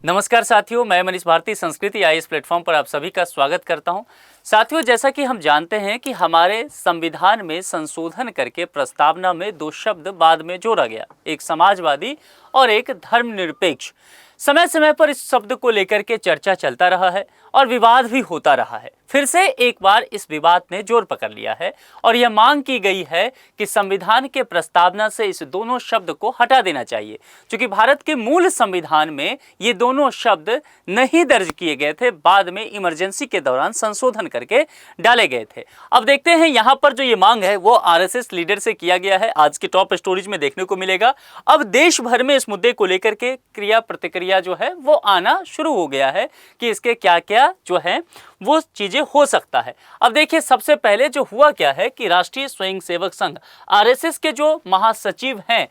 नमस्कार साथियों, मैं मनीष भारती संस्कृति आईएएस प्लेटफॉर्म पर आप सभी का स्वागत करता हूं। साथियों, जैसा कि हम जानते हैं कि हमारे संविधान में संशोधन करके प्रस्तावना में दो शब्द बाद में जोड़ा गया, एक समाजवादी और एक धर्मनिरपेक्ष। समय समय पर इस शब्द को लेकर के चर्चा चलता रहा है और विवाद भी होता रहा है। फिर से एक बार इस विवाद ने जोर पकड़ लिया है और यह मांग की गई है कि संविधान के प्रस्तावना से इस दोनों शब्द को हटा देना चाहिए, क्योंकि भारत के मूल संविधान में ये दोनों शब्द नहीं दर्ज किए गए थे, बाद में इमरजेंसी के दौरान संशोधन करके डाले गए थे। अब देखते हैं यहाँ पर जो ये मांग है वो आरएसएस लीडर से किया गया है, आज के टॉप स्टोरीज में देखने को मिलेगा। अब देश भर में इस मुद्दे को लेकर के क्रिया प्रतिक्रिया जो है वो आना शुरू हो गया है कि इसके क्या क्या जो है वो चीजें हो सकता है। अब देखिए, सबसे पहले जो हुआ क्या है कि राष्ट्रीय स्वयंसेवक संघ आरएसएस के जो महासचिव हैं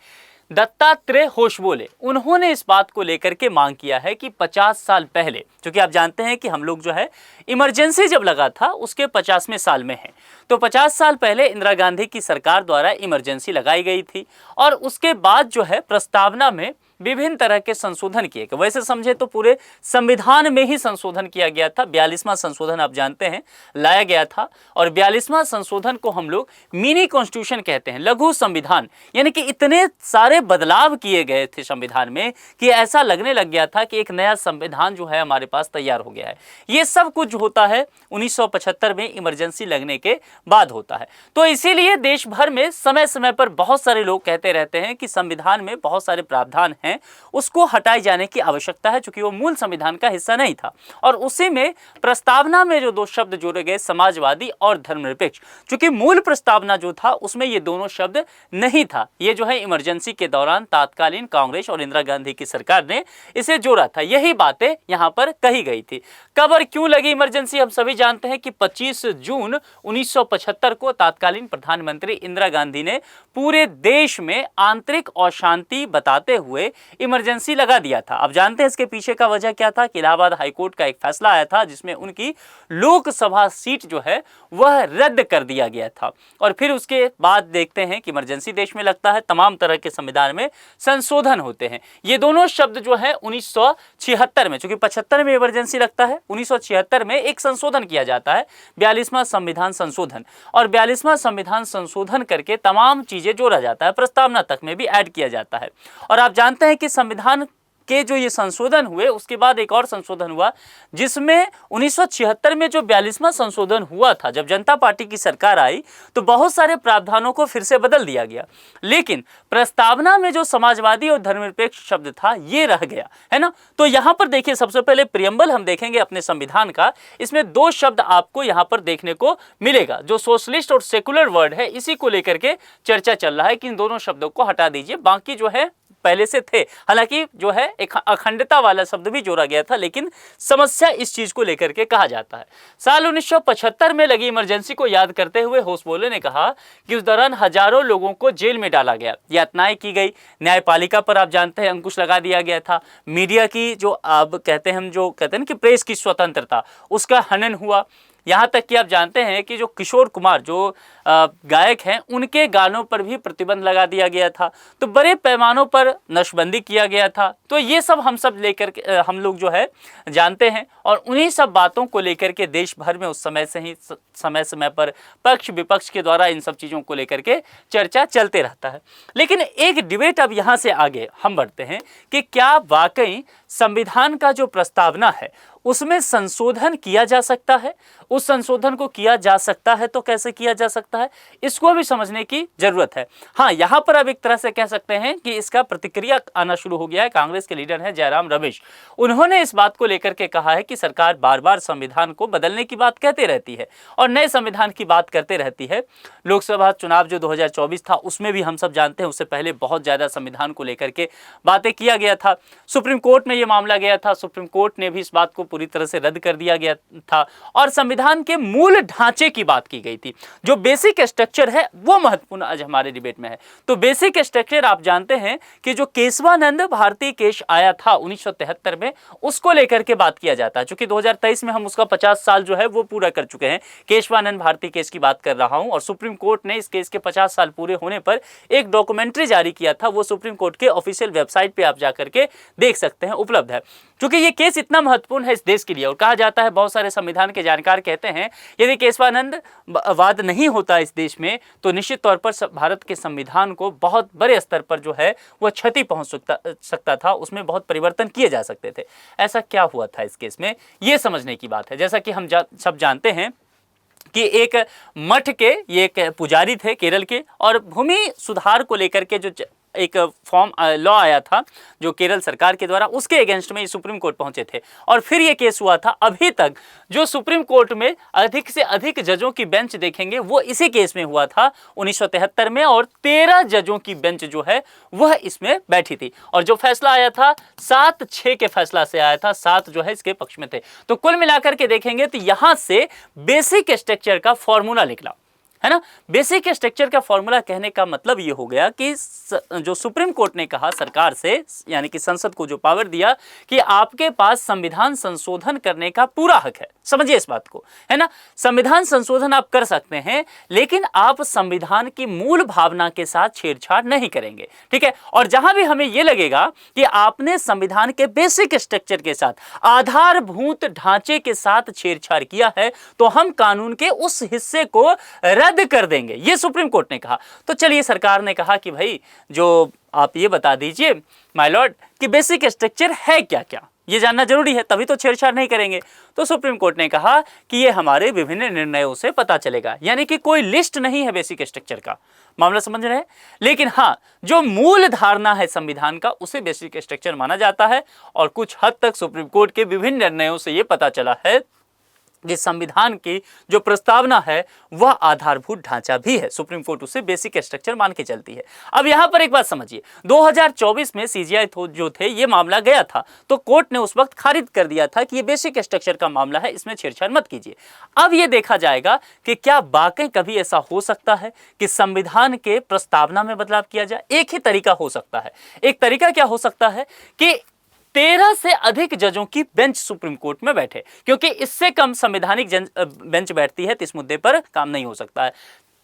दत्तात्रेय होसबोले, उन्होंने इस बात को लेकर के मांग किया है कि 50 साल पहले, क्योंकि आप जानते हैं कि हम लोग जो है इमरजेंसी जब लगा था उसके 50वें साल में हैं, तो 50 साल पहले इंदिरा गांधी की सरकार द्वारा इमरजेंसी लगाई गई थी और उसके बाद जो है प्रस्तावना में विभिन्न तरह के संशोधन किए गए। वैसे समझे तो पूरे संविधान में ही संशोधन किया गया था। 42वां संशोधन आप जानते हैं लाया गया था और 42वां संशोधन को हम लोग मिनी कॉन्स्टिट्यूशन कहते हैं, लघु संविधान। यानी कि इतने सारे बदलाव किए गए थे संविधान में कि ऐसा लगने लग गया था कि एक नया संविधान जो है हमारे पास तैयार हो गया है। ये सब कुछ होता है 1975 में इमरजेंसी लगने के बाद होता है। तो इसीलिए देश भर में समय समय पर बहुत सारे लोग कहते रहते हैं कि संविधान में बहुत सारे प्रावधान हैं, उसको हटाए जाने की आवश्यकता है, क्योंकि वो मूल संविधान का हिस्सा नहीं था। और उसी में प्रस्तावना में जो दो शब्द जोड़े गए, समाजवादी और धर्मनिरपेक्ष, क्योंकि मूल प्रस्तावना जो था उसमें ये दोनों शब्द नहीं था। ये जो है इमरजेंसी के दौरान तात्कालीन कांग्रेस और इंदिरा गांधी की सरकार ने इसे जोड़ा था। यही बातें यहां पर कही गई थी। कब और क्यों लगी इमरजेंसी हम सभी जानते हैं कि 25 जून 1975 को तात्कालीन प्रधानमंत्री इंदिरा गांधी ने पूरे देश में आंतरिक अशांति बताते हुए इमरजेंसी लगा दिया था। अब जानते हैं इसके पीछे का वजह क्या था कि इलाहाबाद हाईकोर्ट का एक फैसला आया था जिसमें उनकी लोकसभा सीट जो है वह रद्द कर दिया गया था। और फिर उसके बाद देखते हैं कि इमरजेंसी देश में लगता है, तमाम तरह के संविधान में संशोधन होते हैं। ये दोनों शब्द जो है 1976 में, चूंकि 75 में इमरजेंसी लगता है, 1976 में एक संशोधन किया जाता है, 42वां संविधान संशोधन। और 42वां संविधान संशोधन करके तमाम चीजें जोड़ा जाता है, प्रस्तावना तक में भी ऐड किया जाता है। और आप जानते हैं कि संविधान के जो ये संशोधन हुए उसके बाद एक और संशोधन हुआ जिसमें 1976 में जो 42वां संशोधन हुआ था, जब जनता पार्टी की सरकार आई तो बहुत सारे प्रावधानों को फिर से बदल दिया गया, लेकिन प्रस्तावना में जो समाजवादी और धर्मनिरपेक्ष शब्द था ये रह गया, है ना। तो यहां पर देखिए, सबसे पहले प्रियम्बल हम देखेंगे अपने संविधान का, इसमें दो शब्द आपको यहां पर देखने को मिलेगा। जो सोशलिस्ट और सेकुलर वर्ड है इसी को लेकर के चर्चा चल रहा है कि इन दोनों शब्दों को हटा दीजिए, बाकी जो है पहले से थे। हालांकि जो है एक अखंडता वाला शब्द भी जोड़ा गया था, लेकिन समस्या इस चीज को लेकर के कहा जाता है। साल 1975 में लगी इमरजेंसी को याद करते हुए होसबोले ने कहा कि उस दौरान हजारों लोगों को जेल में डाला गया, यातनाएं की गई, न्यायपालिका पर आप जानते हैं अंकुश लगा दिया गया था, मीडिया की जो अब कहते हैं, हम जो कहते हैं कि प्रेस की स्वतंत्रता, उसका हनन हुआ। यहाँ तक कि आप जानते हैं कि जो किशोर कुमार जो गायक हैं उनके गानों पर भी प्रतिबंध लगा दिया गया था। तो बड़े पैमानों पर नशबंदी किया गया था। तो ये सब हम सब लेकर के हम लोग जो है जानते हैं और उन्हीं सब बातों को लेकर के देश भर में उस समय से ही समय समय पर पक्ष विपक्ष के द्वारा इन सब चीज़ों को लेकर के चर्चा चलते रहता है। लेकिन एक डिबेट अब यहाँ से आगे हम बढ़ते हैं कि क्या वाकई संविधान का जो प्रस्तावना है उसमें संशोधन किया जा सकता है। उस संशोधन को किया जा सकता है तो कैसे किया जा सकता है, इसको भी समझने की जरूरत है। हाँ, यहाँ पर अब एक तरह से कह सकते हैं कि इसका प्रतिक्रिया आना शुरू हो गया है। कांग्रेस के लीडर हैं जयराम रमेश, उन्होंने इस बात को लेकर के कहा है कि सरकार बार बार संविधान को बदलने की बात कहते रहती है और नए संविधान की बात करते रहती है। लोकसभा चुनाव जो 2024 था उसमें भी हम सब जानते हैं, उससे पहले बहुत ज्यादा संविधान को लेकर के बातें किया गया था। सुप्रीम कोर्ट में यह मामला गया था, सुप्रीम कोर्ट ने भी इस बात को पूरी तरह से रद्द कर दिया गया था और संविधान के मूल ढांचे की बात की गई थी। जो बेसिक स्ट्रक्चर है वो महत्वपूर्ण आज हमारे डिबेट में है। तो बेसिक स्ट्रक्चर आप जानते हैं कि जो केशवानंद भारती केस आया था 1973 में, उसको लेकर के बात किया जाता है। चूंकि 2023 में हम उसका 50 साल जो है वो पूरा कर चुके हैं। केशवानंद भारती केस की बात कर रहा हूं। और सुप्रीम कोर्ट ने इस केस के 50 साल पूरे होने पर एक डॉक्यूमेंट्री जारी किया था, वो सुप्रीम कोर्ट के ऑफिशियल वेबसाइट पे आप जाकर के देख सकते हैं, उपलब्ध है। क्योंकि ये केस इतना महत्वपूर्ण है इस देश के लिए, और कहा जाता है, बहुत सारे संविधान के जानकार कहते हैं, यदि केशवानंद वाद नहीं होता इस देश में तो निश्चित तौर पर भारत के संविधान को बहुत बड़े स्तर पर जो है वह क्षति पहुंच सकता था, उसमें बहुत परिवर्तन किए जा सकते थे। ऐसा क्या हुआ था इस केस में, ये समझने की बात है। जैसा कि हम सब जानते हैं कि एक मठ के ये एक पुजारी थे केरल के, और भूमि सुधार को लेकर के जो एक फॉर्म लॉ आया था जो केरल सरकार के द्वारा, उसके अगेंस्ट में सुप्रीम कोर्ट पहुंचे थे और फिर ये केस हुआ था। अभी तक जो सुप्रीम कोर्ट में अधिक से अधिक जजों की बेंच देखेंगे वो इसी केस में हुआ था 1973 में, और 13 जजों की बेंच जो है वह इसमें बैठी थी, और जो फैसला आया था 7-6 के फैसला से आया था, 7 जो है इसके पक्ष में थे। तो कुल मिलाकर के देखेंगे तो यहां से बेसिक स्ट्रक्चर का फॉर्मूला निकला, है ना। बेसिक स्ट्रक्चर का फॉर्मूला कहने का मतलब ये हो गया कि जो सुप्रीम कोर्ट ने कहा सरकार से, यानी कि संसद को जो पावर दिया कि आपके पास संविधान संशोधन करने का पूरा हक है। समझिए इस बात को, है ना। संविधान संशोधन आप कर सकते हैं, लेकिन आप संविधान की मूल भावना के साथ छेड़छाड़ नहीं करेंगे, ठीक है। और जहां भी हमें यह लगेगा कि आपने संविधान के बेसिक स्ट्रक्चर के साथ, आधारभूत ढांचे के साथ छेड़छाड़ किया है, तो हम कानून के उस हिस्से को रद्द कर देंगे, ये सुप्रीम कोर्ट ने कहा। तो चलिए, सरकार ने कहा कि भाई जो आप ये बता दीजिए माय लॉर्ड कि बेसिक स्ट्रक्चर है क्या क्या, ये जानना जरूरी है, तभी तो छेड़छाड़ नहीं करेंगे। तो सुप्रीम कोर्ट ने कहा कि ये हमारे विभिन्न निर्णयों से पता चलेगा, यानी कि कोई लिस्ट नहीं है बेसिक स्ट्रक्चर का, मामला समझ रहे हैं। लेकिन हाँ, जो मूल धारणा है संविधान का उसे बेसिक स्ट्रक्चर माना जाता है, और कुछ हद तक सुप्रीम कोर्ट के विभिन्न निर्णयों से ये पता चला है कि संविधान की जो प्रस्तावना है वह आधारभूत ढांचा भी है। सुप्रीम कोर्ट उसे बेसिक स्ट्रक्चर मान के चलती है। अब यहां पर एक बात समझिए, 2024 में सीजीआई जो थे ये मामला गया था, तो कोर्ट ने उस वक्त खारिज कर दिया था कि ये बेसिक स्ट्रक्चर का मामला है, इसमें छेड़छाड़ मत कीजिए। अब ये देखा जाएगा कि क्या वाकई कभी ऐसा हो सकता है कि संविधान के प्रस्तावना में बदलाव किया जाए। एक ही तरीका हो सकता है। एक तरीका क्या हो सकता है कि 13 से अधिक जजों की बेंच सुप्रीम कोर्ट में बैठे, क्योंकि इससे कम संवैधानिक बेंच बैठती है तो इस मुद्दे पर काम नहीं हो सकता है।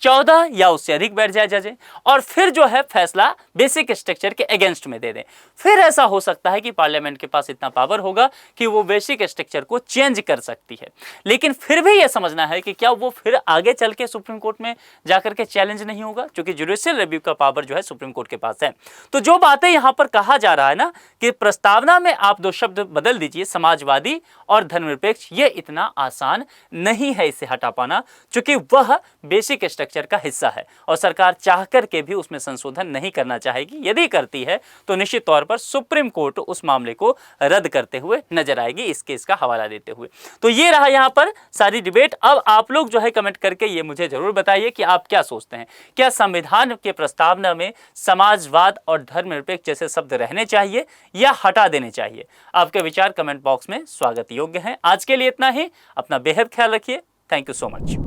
14 या उससे अधिक बैठ जाए जजें, और फिर जो है फैसला बेसिक स्ट्रक्चर के अगेंस्ट में दे दें। फिर ऐसा हो सकता है कि पार्लियामेंट के पास इतना पावर होगा कि वो बेसिक स्ट्रक्चर को चेंज कर सकती है। लेकिन फिर भी यह समझना है कि क्या वो फिर आगे चल के सुप्रीम कोर्ट में जाकर के चैलेंज नहीं होगा, क्योंकि जुडिशियल रिव्यू का पावर जो है सुप्रीम कोर्ट के पास है। तो जो बातें यहाँ पर कहा जा रहा है ना कि प्रस्तावना में आप 2 शब्द बदल दीजिए, समाजवादी और धर्मनिरपेक्ष, ये इतना आसान नहीं है इसे हटा पाना, क्योंकि वह बेसिक स्ट्रक्चर का हिस्सा है, और सरकार चाह करके भी उसमें संशोधन नहीं करना चाहेगी। यदि करती है तो निश्चित तौर पर सुप्रीम कोर्ट उस मामले को रद्द करते हुए नजर आएगी, इस केस का हवाला देते हुए। तो ये रहा यहाँ पर सारी डिबेट। अब आप लोग जो है कमेंट करके ये मुझे जरूर बताइए कि आप क्या सोचते हैं, क्या संविधान के प्रस्तावना में समाजवाद और धर्मनिरपेक्ष जैसे शब्द रहने चाहिए या हटा देने चाहिए। आपके विचार कमेंट बॉक्स में स्वागत योग्य हैं। आज के लिए इतना ही, अपना बेहद ख्याल रखिए। Thank you so much.